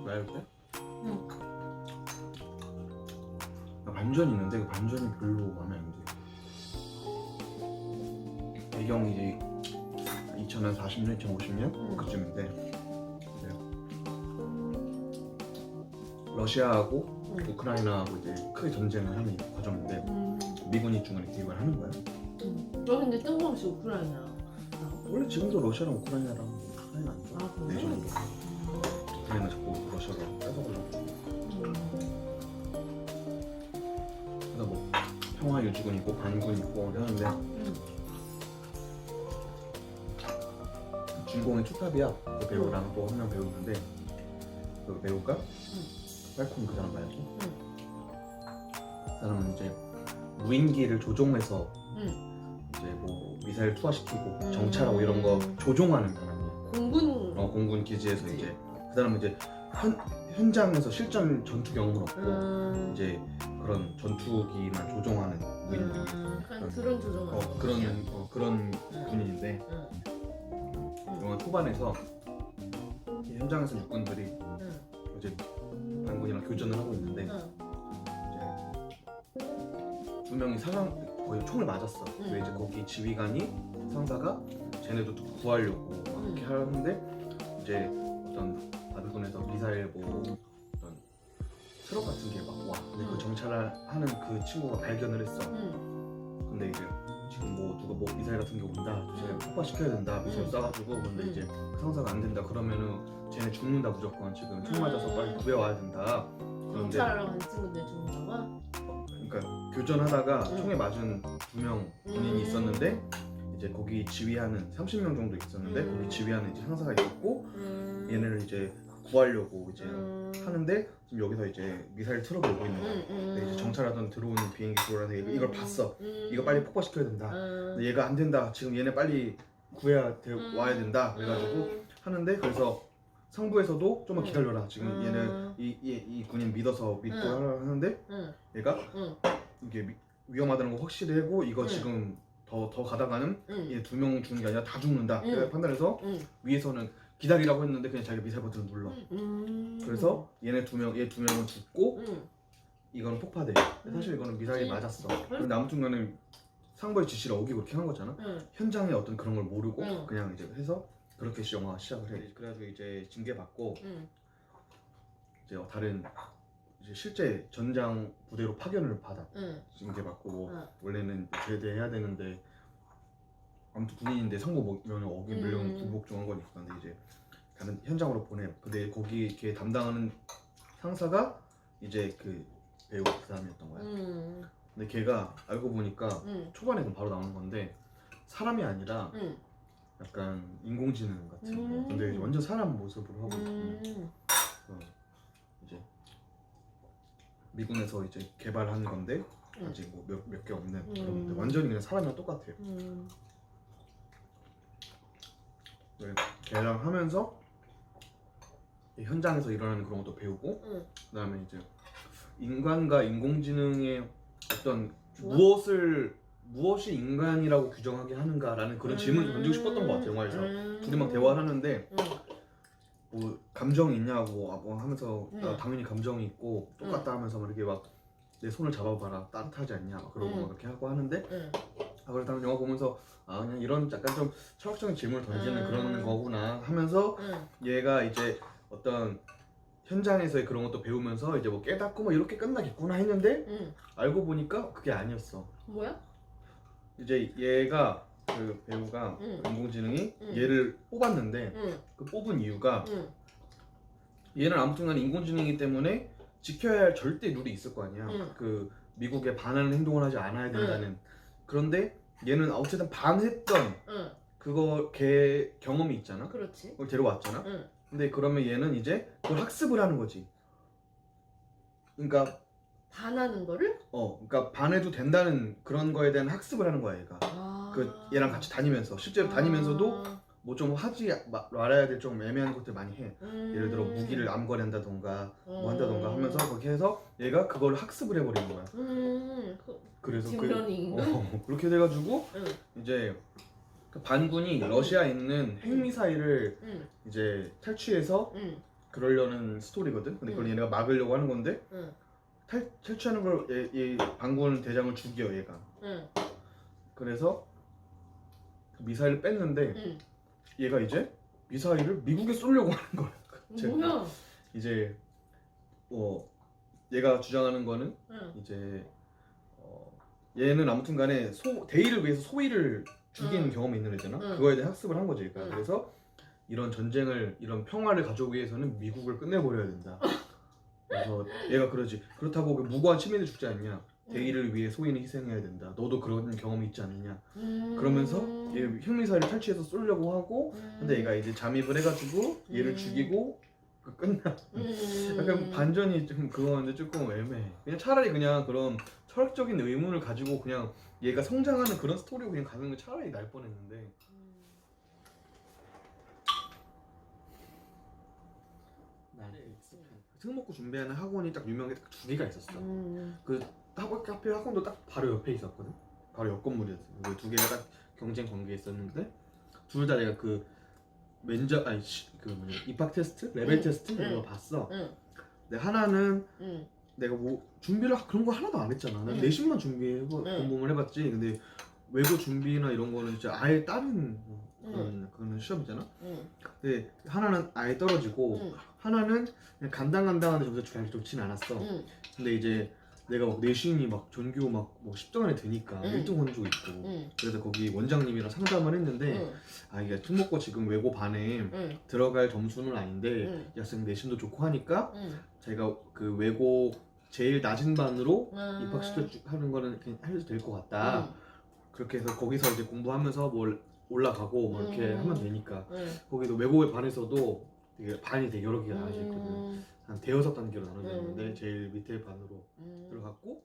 나였대? 응. 나 반전이 있는데 그 반전이 별로 마음에 안 들어. 배경이 이제 2040년, 2050년 그쯤인데 그래요. 러시아하고 우크라이나하고 이제 크게 전쟁을 하는 과정인데 미군이 중간에 개입을 하는 거야. 여기 근데 뜬금없이 우크라이나. 원래 지금도 러시아랑 우크라이나랑 사이가 안 좋아. 아, 그래? 내전도. 우크라이나 자꾸 러시아가 뺏어가려고. 그래서 뭐 평화 유지군 있고 반군 있고 하는데 주인공이 투탑이야. 그 배우랑 또 한 명 배우 있는데 그 배우가 빨콤 그 사람 말고 그 사람은 이제 무인기를 조종해서 이제 뭐 미사일 투하시키고 정찰하고 이런 거 조종하는 사람이야. 공군. 공군 기지에서 이제 그 사람은 이제 현장에서 실전 전투 경험은 없고 이제 그런 전투기만 조종하는 무인기. 약간 드론 조종하는. 그런 군인인데 영화 초반에서 이 현장에서 육군들이 이제 반군이랑 교전을 하고 있는데 이제 두 명이 거의 총을 맞았어. 근데 이제 거기 지휘관이 상사가 쟤네도 구하려고 이렇게 하는데 이제 어떤 반군에서 미사일 뭐 어떤 트럭 같은 게 막 와. 근데 그 정찰을 하는 그 친구가 발견을 했어. 근데 이제 지금 뭐 누가 뭐 미사일 같은 게 온다, 쟤네 폭파시켜야 된다, 미사일 쏴가지고. 근데 이제 그 상사가 안 된다 그러면은 쟤네 죽는다 무조건. 지금 총 맞아서 빨리 구해와야 된다. 그런데 정찰하러 간 친구들 죽는다고? 그러니까 교전하다가 총에 맞은 두 명 군인이 있었는데 이제 거기 지휘하는 30명 정도 있었는데 거기 지휘하는 이제 상사가 있었고 얘네를 이제 구하려고 이제 하는데 지금 여기서 이제 미사일 트럭이 오고 있는 거야. 근데 이제 정찰하던 들어오는 비행기 들어오는데 이걸 봤어. 이거 빨리 폭파시켜야 된다. 근데 얘가 안 된다. 지금 얘네 빨리 와야 된다. 그래가지고 하는데 그래서 상부에서도 좀만 기다려라. 지금 얘는 이 군인 믿고 하는데 얘가 이게 위험하다는 거 확실하고 이거 지금 더 가다가는 얘 두 명 죽는 게 아니라 다 죽는다. 판단해서 위에서는 기다리라고 했는데 그냥 자기가 미사일 버튼을 눌러. 그래서 얘 두 명은 죽고 이거는 폭파돼. 사실 이거는 미사일이 맞았어. 근데 아무튼간에 상부의 지시를 어기고 이렇게 한 거잖아. 현장에 어떤 그런 걸 모르고 그냥 이제 해서 그렇게 영화가 시작을 해. 그래가지고 이제 징계 받고 이제 다른 이제 실제 전장 부대로 파견을 받아. 징계 받고 원래는 제대해야 되는데 아무튼 군인인데 상부면 어기면 군복 중한 거니까. 근데 이제 다른 현장으로 보내. 근데 거기 걔 담당하는 상사가 이제 그 배우 그 사람이었던 거야. 근데 걔가 알고 보니까 초반에는 바로 나오는 건데 사람이 아니라 약간 인공지능 같은 거. 근데 완전 사람 모습으로 하고 이제 미군에서 이제 개발한 건데 아직 뭐 몇 개 없는 그런 건데 완전히 그냥 사람이랑 똑같아요. 걔랑 하면서 현장에서 일어나는 그런 것도 배우고 그다음에 이제 인간과 인공지능의 어떤 무엇이 인간이라고 규정하게 하는가라는 그런 질문을 던지고 싶었던 것 같아요. 영화에서 둘이 막 대화를 하는데 뭐 감정이 있냐고 하면서 나 당연히 감정이 있고 똑같다 하면서 막 이렇게 막 내 손을 잡아봐라 따뜻하지 않냐 막 그러고 막 이렇게 하고 하는데 그렇다면 영화 보면서 그냥 이런 약간 좀 철학적인 질문을 던지는 그런 거구나 하면서 얘가 이제 어떤 현장에서의 그런 것도 배우면서 이제 뭐 깨닫고 뭐 이렇게 끝나겠구나 했는데 알고 보니까 그게 아니었어. 뭐야? 이제 얘가 그 배우가 인공지능이 얘를 뽑았는데 그 뽑은 이유가 얘는 아무튼간 인공지능이기 때문에 지켜야 할 절대 룰이 있을 거 아니야. 그 미국에 반하는 행동을 하지 않아야 된다는. 그런데 얘는 어쨌든 반했던 그거 걔 경험이 있잖아. 그렇지. 그걸 데려왔잖아. 근데 그러면 얘는 이제 그걸 학습을 하는 거지. 그러니까 반하는 거를? 그러니까 반해도 된다는 그런 거에 대한 학습을 하는 거야 얘가. 그 얘랑 같이 다니면서 실제로 다니면서도 뭐 좀 하지 말아야 될 좀 애매한 것들 많이 해. 예를 들어 무기를 암거리 한다던가 뭐 한다던가 하면서 그렇게 해서 얘가 그걸 학습을 해버리는 거야. 그래서 딥러닝인가? 그렇게 돼가지고 응. 이제 그 반군이 러시아에 있는 핵미사일을 응. 이제 탈취해서 응. 그러려는 스토리거든. 근데 그걸 얘네가 막으려고 하는 건데 응. 탈취하는 걸 얘 반군 대장을 죽여 얘가. 응. 그래서 그 미사일을 뺐는데 응. 얘가 이제 미사일을 미국에 쏘려고 하는 거야. 뭐야? 이제 얘가 주장하는 거는 응. 이제 얘는 아무튼간에 대의를 위해서 소위를 죽인 응. 경험이 있는 애잖아. 응. 그거에 대해 학습을 한 거지. 그러니까 응. 그래서 이런 전쟁을 이런 평화를 가져오기 위해서는 미국을 끝내버려야 된다. 그래서 얘가 그러지. 그렇다고 그 무고한 시민이 죽지 않냐. 대의를 위해 소인을 희생해야 된다. 너도 그런 경험이 있지 않느냐. 그러면서 얘 핵미사일을 탈취해서 쏘려고 하고 근데 얘가 이제 잠입을 해가지고 얘를 죽이고 끝나. 약간 반전이 좀 그거는데 조금 애매해. 그냥 차라리 그냥 그런 철학적인 의문을 가지고 그냥 얘가 성장하는 그런 스토리로 그냥 가는 게 차라리 날 뻔했는데. 특목고 준비하는 학원이 딱 유명한 게 딱 두 개가 있었어. 그 하필 학원도 딱 바로 옆에 있었거든. 바로 옆 건물이었어. 그 두 개가 딱 경쟁 관계에 있었는데 둘 다 내가 그 입학 테스트, 레벨 테스트 이런 거 봤어. 근데 하나는 내가 뭐 준비를 그런 거 하나도 안 했잖아. 난 내신만 준비해서 공부를 해봤지. 근데 외고 준비나 이런 거는 진짜 아예 다른 그런 시험이잖아. 근데 하나는 아예 떨어지고 하나는 그냥 간당간당한데 점수가 좋지 좋진 않았어. 근데 이제 내가 막 내신이 막 전교 막 뭐 10등 안에 드니까 1등 한 적 있고 그래서 거기 원장님이랑 상담을 했는데 아 이게 특목고 지금 외고 반에 들어갈 점수는 아닌데 이 학생 내신도 좋고 하니까 제가 그 외고 제일 낮은 반으로 입학시켜하는 거는 그냥 해도 될 것 같다. 그렇게 해서 거기서 이제 공부하면서 뭘 올라가고 뭐 이렇게 하면 되니까 거기도 외고의 반에서도 되게 반이 되게 여러 개가 나눠져 있거든. 한 대여섯 단계로 나눠져 있는데 제일 밑에 반으로 들어갔고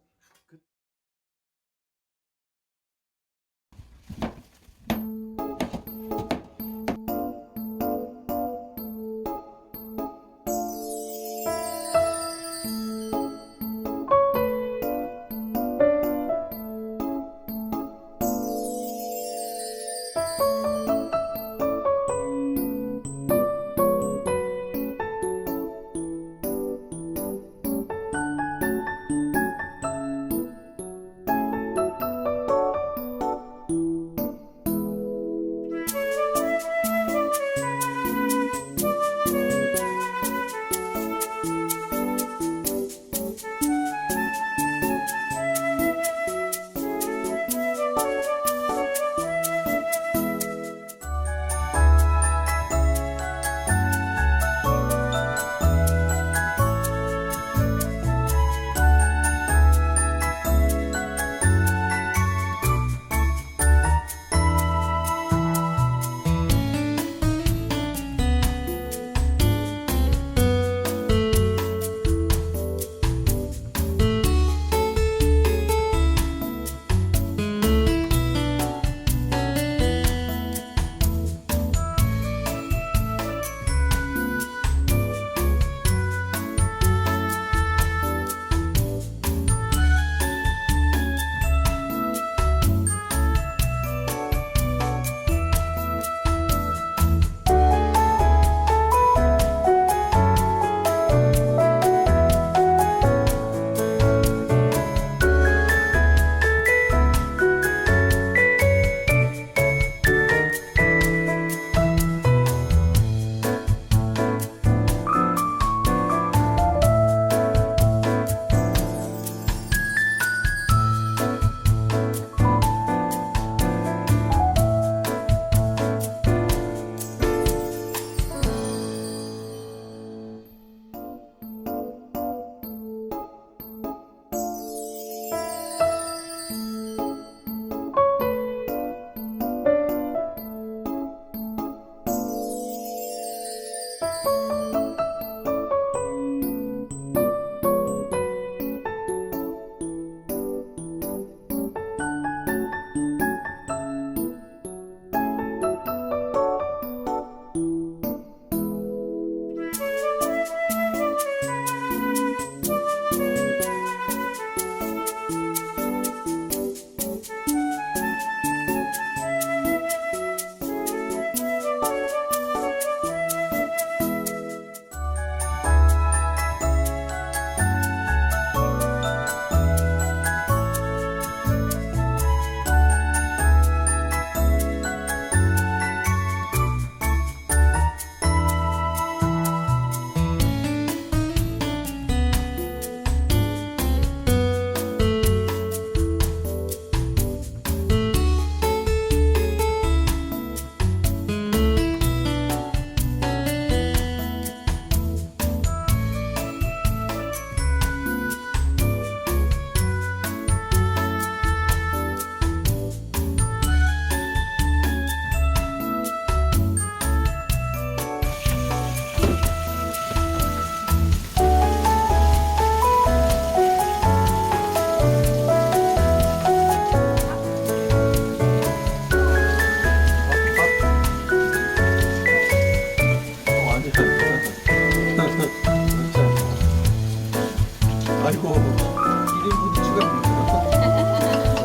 아이고 1인분 추가합니다.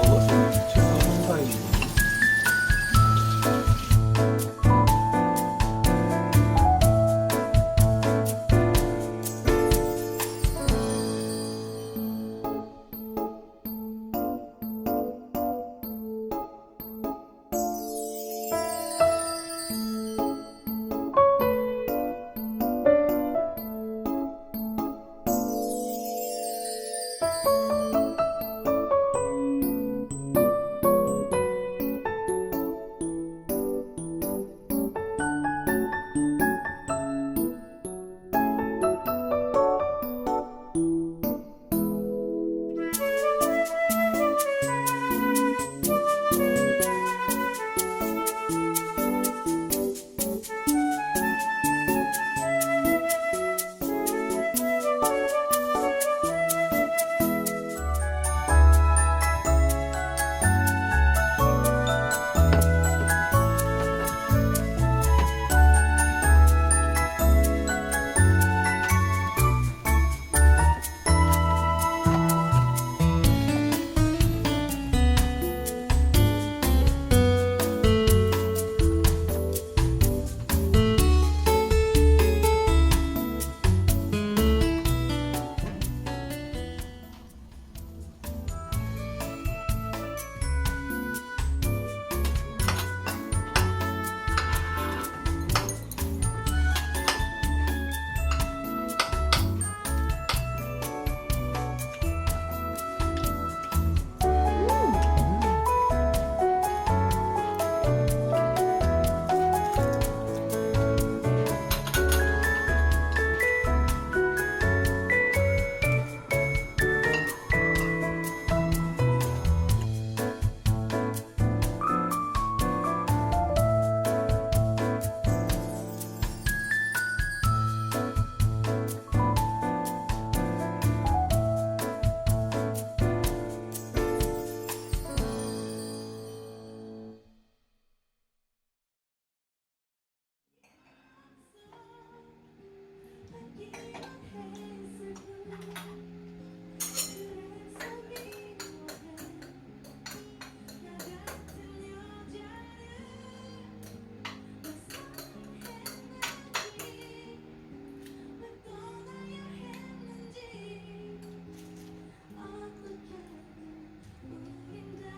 먹었으면 최소 추가입니다.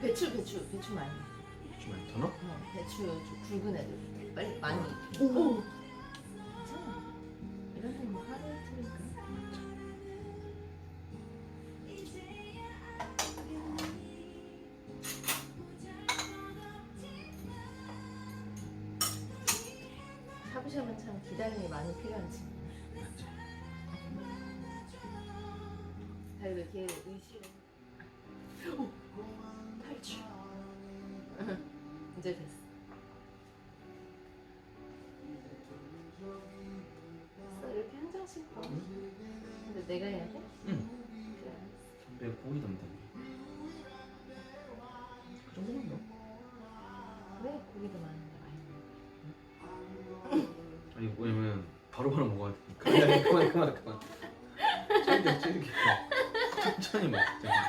배추 많이. 좀 많이 더 넣어? 배추 좀 굵은 애들 빨리 많이. 오. 괜찮아. 이런 데뭐 하루 이틀이니까. 샤브샤브는 참 기다림이 많이 필요하지. 다 이렇게 의식을. 탈출. 이제 됐어. 됐어. 이렇게 한 장씩 봐. 근데 내가 해야 돼? 응. 그래. 내가 고기 담당. 그 정도만 넣어. 왜 고기도 많은데 많이 먹어? 아니 왜냐면 바로바로 먹어야 되니까. 그만. 찔게. 천천히 먹자.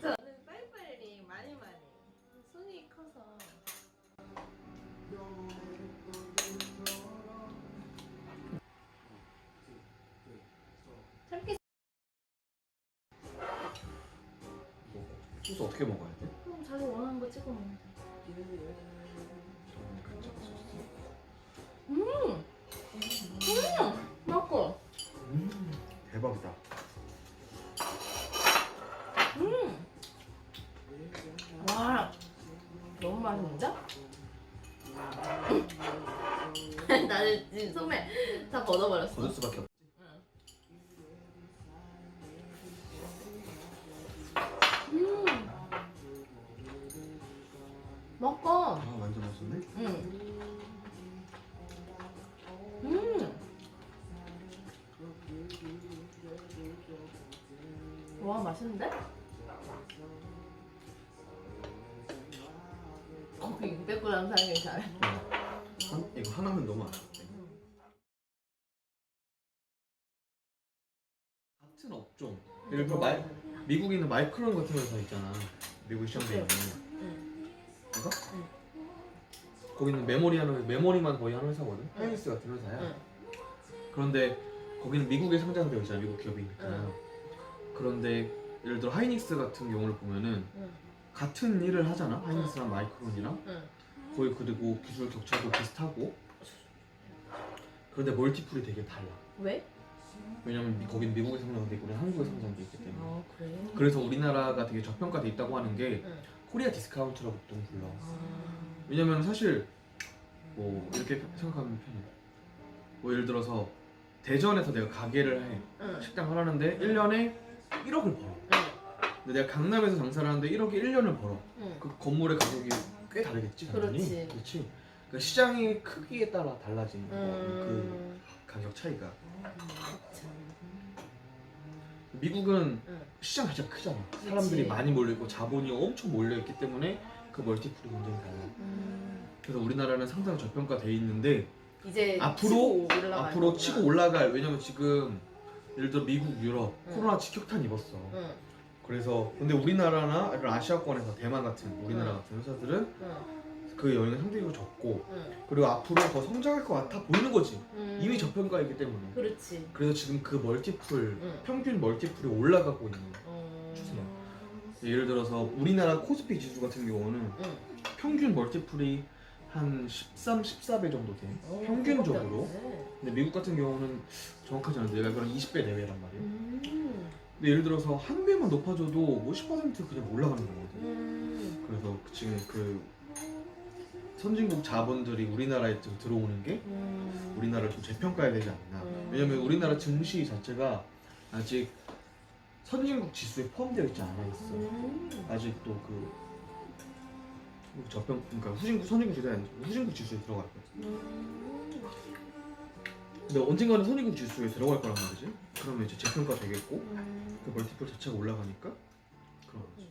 저는 빨리빨리 많이 손이 커서. 참깨 소스 어떻게 먹어야 돼? 그럼 자기 원하는 거 찍어 먹으면 돼. 맛있고. 대박이다. 와, 너무 맛있는데? 나는 지금 소매 다 걷어버렸어. 거둘 수밖에 없지. 먹고. 아 완전 맛있네. 와, 맛있는데? 거기 600g 사는 잘해. 이거 하나면 너무 아깝대. 같은 업종 예를 들어 미국에 있는 마이크론 같은 회사 있잖아. 미국 시장에 있는 이거? 거기는 메모리만 거의 하는 회사거든. 하이닉스 같은 회사야. 그런데 거기는 미국에 상장되어 있잖아. 미국 기업이니까. 그런데 예를 들어 하이닉스 같은 경우를 보면은 같은 일을 하잖아. 하이닉스랑 마이크론이랑 거의 그리고 기술 격차도 비슷하고. 그런데 멀티플이 되게 달라. 왜? 왜냐면 거긴 미국에 상장돼 있고 한국에 상장돼 있기 때문에. 아 그래? 그래서 우리나라가 되게 저평가돼 있다고 하는 게 코리아 디스카운트라고 보통 불러. 왜냐면 사실 뭐 이렇게 생각하면 편해. 뭐 예를 들어서 대전에서 내가 가게를 해. 식당을 하는데 1년에 1억을 벌어. 근데 내가 강남에서 장사를 하는데 1억에 1년을 벌어. 그 건물의 가격이 꽤 다르겠지, 당연히. 그렇지. 그렇지. 그러니까 시장의 크기에 따라 달라지는 그 가격 차이가. 미국은 시장 자체가 크잖아. 사람들이 그치. 많이 몰려있고 자본이 엄청 몰려있기 때문에 그 멀티플이 굉장히 달라. 그래서 우리나라는 상당히 저평가돼 있는데 이제 앞으로 치고 올라갈. 왜냐면 지금 예를 들어 미국, 유럽 코로나 직격탄 입었어. 그래서 근데 우리나라나 이런 아시아권에서 대만 같은 우리나라 같은 회사들은 그 영향이 상대적으로 적고 그리고 앞으로 더 성장할 것 같아 보이는 거지. 이미 저평가이기 때문에. 그렇지. 그래서 지금 그 멀티플 평균 멀티플이 올라가고 있는 추세야. 예를 들어서 우리나라 코스피 지수 같은 경우는 평균 멀티플이 한 13, 14배 정도 돼. 평균적으로. 근데 미국 같은 경우는 정확하지 않은데 내가 알기로는 20배 내외란 말이야. 근데 예를 들어서 한 배만 높아져도 뭐 10% 그냥 올라가는 거거든. 그래서 지금 그 선진국 자본들이 우리나라에 좀 들어오는 게 우리나라를 좀 재평가해야 되지 않나. 왜냐면 우리나라 증시 자체가 아직 선진국 지수에 포함되어 있지 않아 있어. 아직도 그 그러니까 선진국 지수에 후진국 지수에 들어갈 거야. 근데 언젠가는 선진국 지수에 들어갈 거란 말이지. 그러면 이제 재평가 되겠고 그 멀티플 자체가 올라가니까 그런 거지.